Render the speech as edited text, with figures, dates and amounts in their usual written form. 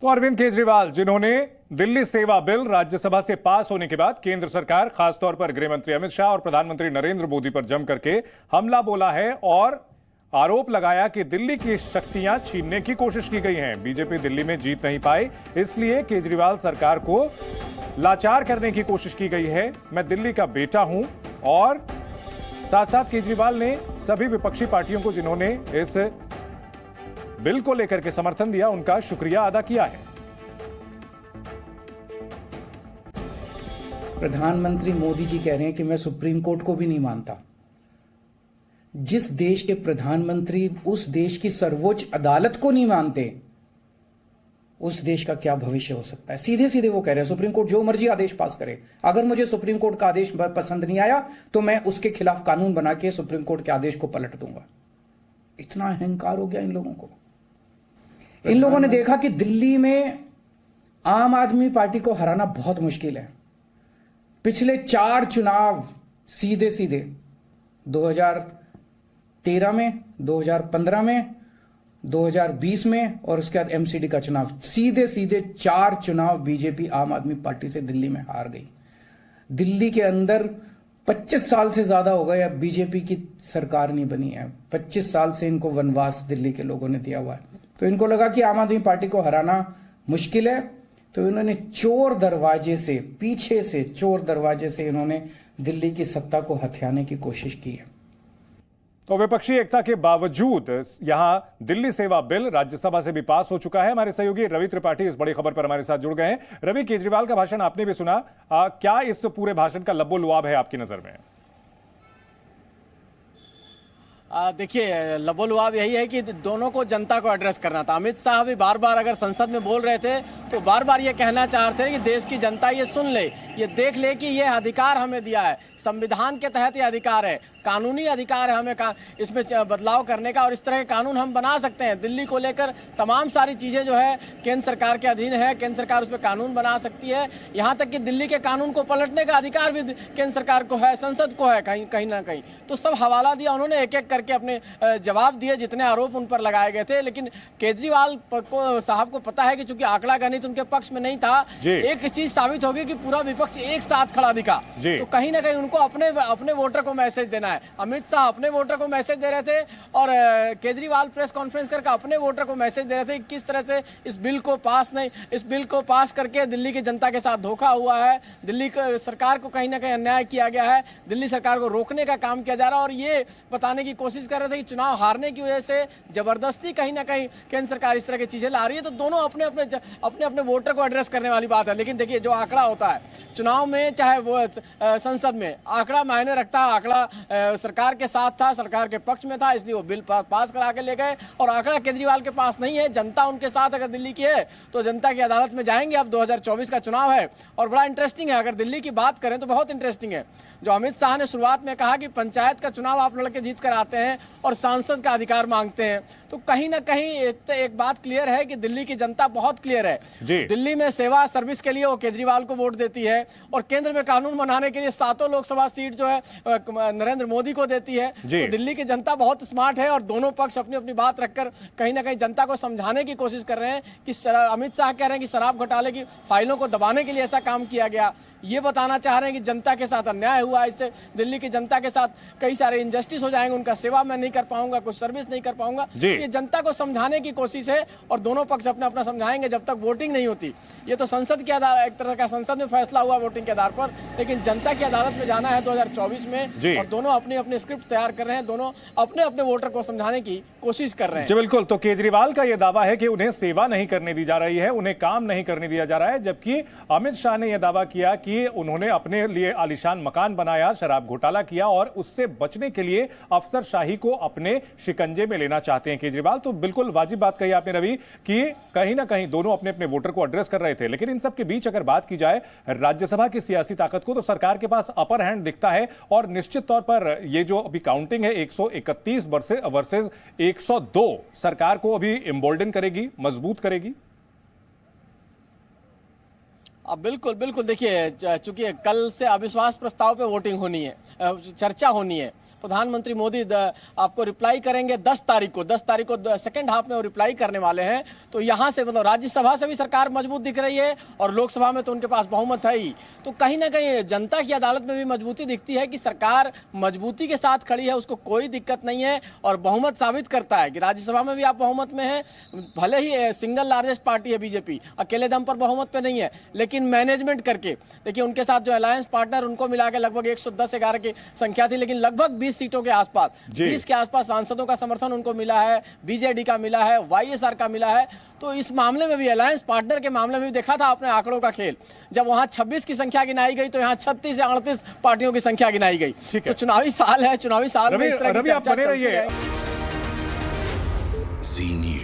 तो अरविंद केजरीवाल, जिन्होंने दिल्ली सेवा बिल राज्यसभा से पास होने के बाद केंद्र सरकार, खासतौर पर गृह मंत्री अमित शाह और प्रधानमंत्री नरेंद्र मोदी पर जम करके हमला बोला है और आरोप लगाया कि दिल्ली की शक्तियां छीनने की कोशिश की गई हैं। बीजेपी दिल्ली में जीत नहीं पाई, इसलिए केजरीवाल सरकार को लाचार करने की कोशिश की गई है। मैं दिल्ली का बेटा हूं। और साथ साथ केजरीवाल ने सभी विपक्षी पार्टियों को, जिन्होंने इस बिल को लेकर के समर्थन दिया, उनका शुक्रिया अदा किया है। प्रधानमंत्री मोदी जी कह रहे हैं कि मैं सुप्रीम कोर्ट को भी नहीं मानता। जिस देश के प्रधानमंत्री उस देश की सर्वोच्च अदालत को नहीं मानते, उस देश का क्या भविष्य हो सकता है। सीधे सीधे वो कह रहे हैं सुप्रीम कोर्ट जो मर्जी आदेश पास करे, अगर मुझे सुप्रीम कोर्ट का आदेश पसंद नहीं आया तो मैं उसके खिलाफ कानून बना के सुप्रीम कोर्ट के आदेश को पलट दूंगा। इतना अहंकार हो गया इन लोगों को। इन लोगों ने देखा कि दिल्ली में आम आदमी पार्टी को हराना बहुत मुश्किल है। पिछले 4 चुनाव सीधे सीधे 2013 में, 2015 में, 2020 में और उसके बाद एमसीडी का चुनाव, सीधे सीधे 4 चुनाव बीजेपी आम आदमी पार्टी से दिल्ली में हार गई। दिल्ली के अंदर 25 साल से ज्यादा हो गए अब बीजेपी की सरकार नहीं बनी है। 25 साल से इनको वनवास दिल्ली के लोगों ने दिया हुआ है। तो इनको लगा कि आम आदमी पार्टी को हराना मुश्किल है, तो इन्होंने चोर दरवाजे से, पीछे से चोर दरवाजे से इन्होंने दिल्ली की सत्ता को हथियाने की कोशिश की है। तो विपक्षी एकता के बावजूद यहां दिल्ली सेवा बिल राज्यसभा से भी पास हो चुका है। हमारे सहयोगी रवि त्रिपाठी इस बड़ी खबर पर हमारे साथ जुड़ गए हैं। रवि, केजरीवाल का भाषण आपने भी सुना, क्या इस पूरे भाषण का लब्बो लुआब है आपकी नजर में? देखिए, लबोलुआब यही है कि दोनों को जनता को एड्रेस करना था। अमित शाह भी बार बार अगर संसद में बोल रहे थे तो बार बार ये कहना चाहते थे कि देश की जनता ये सुन ले, ये देख ले कि ये अधिकार हमें दिया है, संविधान के तहत ये अधिकार है, कानूनी अधिकार है हमें इसमें बदलाव करने का और इस तरह के कानून हम बना सकते हैं। दिल्ली को लेकर तमाम सारी चीज़ें जो है केंद्र सरकार के अधीन है, केंद्र सरकार उस पर कानून बना सकती है। यहाँ तक कि दिल्ली के कानून को पलटने का अधिकार भी केंद्र सरकार को है, संसद को है, कहीं ना कहीं। तो सब हवाला दिया उन्होंने, एक एक करके अपने जवाब दिए जितने आरोप उन पर लगाए गए थे। लेकिन केजरीवाल को साहब को पता है कि चूंकि आंकड़ा गणित उनके पक्ष में नहीं था, एक चीज साबित होगी कि पूरा विपक्ष एक साथ खड़ा दिखा। तो कहीं ना कहीं उनको अपने वोटर को मैसेज देना है। अमित शाह अपने वोटर को मैसेज दे रहे थे और केजरीवाल प्रेस कॉन्फ्रेंस करके अपने वोटर को मैसेज दे रहे थे किस तरह से इस बिल को पास करके दिल्ली की जनता के साथ धोखा हुआ है, दिल्ली सरकार को कहीं ना कहीं अन्याय किया गया है, दिल्ली सरकार को रोकने का काम किया जा रहा है। और ये बताने की कोशिश कर रहे थे कि चुनाव हारने की वजह से जबरदस्ती कहीं ना कहीं केंद्र सरकार इस तरह की चीजें ला रही है। तो दोनों अपने अपने वोटर को एड्रेस करने वाली बात है। लेकिन देखिए, जो आंकड़ा होता है चुनाव में, चाहे वो संसद में, आंकड़ा मायने रखता है। आंकड़ा सरकार के साथ था, सरकार के पक्ष में था, इसलिए वो बिल पास करा के ले गए। और आंकड़ा केजरीवाल के पास नहीं है, जनता उनके साथ अगर दिल्ली की है तो जनता की अदालत में जाएंगे। अब 2024 का चुनाव है और बड़ा इंटरेस्टिंग है। अगर दिल्ली की बात करें तो बहुत इंटरेस्टिंग है। जो अमित शाह ने शुरुआत में कहा कि पंचायत का चुनाव आप लड़के जीत कर आते हैं और सांसद का अधिकार मांगते हैं, तो कहीं ना कहीं एक बात क्लियर है कि दिल्ली की जनता बहुत क्लियर है। दिल्ली में सेवा सर्विस के लिए वो केजरीवाल को वोट देती है और केंद्र में कानून बनाने के लिए 7 लोकसभा सीट जो है नरेंद्र मोदी को देती है। तो दिल्ली की जनता बहुत स्मार्ट है और दोनों पक्ष अपनी अपनी बात रखकर कहीं ना कहीं जनता को समझाने की कोशिश कर रहे हैं कि अमित शाह कह रहे हैं कि शराब घोटाले की फाइलों को दबाने के लिए ऐसा काम किया गया। ये बताना चाह रहे हैं कि जनता के साथ अन्याय हुआ, इससे दिल्ली की जनता के साथ कई सारे इंजस्टिस हो जाएंगे, उनका सेवा मैं नहीं कर पाऊंगा, कुछ सर्विस नहीं कर पाऊंगा। ये जनता को समझाने की कोशिश है और दोनों पक्ष अपना अपना समझाएंगे जब तक वोटिंग नहीं होती। ये तो संसद के आधार, एक तरह का संसद में फैसला हुआ वोटिंग के आधार पर, लेकिन जनता की अदालत में जाना है 2024 में और दोनों अपनी अपनी स्क्रिप्ट तैयार कर रहे हैं, दोनों अपने अपने वोटर को समझाने की कोशिश कर रहे हैं। जी बिल्कुल। तो केजरीवाल का यह दावा है कि उन्हें सेवा नहीं करने दी जा रही है, उन्हें काम नहीं करने दिया जा रहा है, जबकि अमित शाह ने यह दावा किया कि उन्होंने अपने लिए आलीशान मकान बनाया, शराब घोटाला किया और उससे बचने के लिए अफसरशाही को अपने शिकंजे में लेना चाहते हैं केजरीवाल। तो बिल्कुल वाजिब बात कही आपने रवि कि कहीं ना कहीं दोनों अपने अपने वोटर को एड्रेस कर रहे थे। लेकिन इन सब के बीच अगर बात की जाए राज्यसभा की सियासी ताकत को, तो सरकार के पास अपर हैंड दिखता है और निश्चित तौर पर ये जो अभी काउंटिंग है 131 वर्सेस 102 सरकार को अभी एम्बोल्डन करेगी, मजबूत करेगी। अब बिल्कुल देखिए, चूंकि कल से अविश्वास प्रस्ताव पे वोटिंग होनी है, चर्चा होनी है प्रधानमंत्री मोदी आपको रिप्लाई करेंगे 10 तारीख को सेकंड हाफ में वो रिप्लाई करने वाले हैं। तो यहाँ से मतलब राज्यसभा से भी सरकार मजबूत दिख रही है और लोकसभा में तो उनके पास बहुमत है ही। तो कहीं ना कहीं जनता की अदालत में भी मजबूती दिखती है कि सरकार मजबूती के साथ खड़ी है, उसको कोई दिक्कत नहीं है और बहुमत साबित करता है कि राज्यसभा में भी आप बहुमत में हैं। भले ही सिंगल लार्जेस्ट पार्टी है बीजेपी, अकेले दम पर बहुमत पे नहीं है, लेकिन मैनेजमेंट करके देखिए उनके साथ जो अलायंस पार्टनर उनको मिला के लगभग 110-11 की संख्या थी, लेकिन लगभग 20 सीटों के आसपास 20 के आसपास सांसदों का समर्थन उनको मिला है, बीजेडी का मिला है, वाईएसआर का मिला है। तो इस मामले में भी अलायंस पार्टनर के मामले में भी देखा था आपने आंकड़ों का खेल, जब वहां 26 की संख्या गिनाई गई तो यहाँ 36 या 38 पार्टियों की संख्या गिनाई गई। तो चुनावी साल है, चुनावी साल में इस तरह की चर्चा चलती है। जी न्यूज़।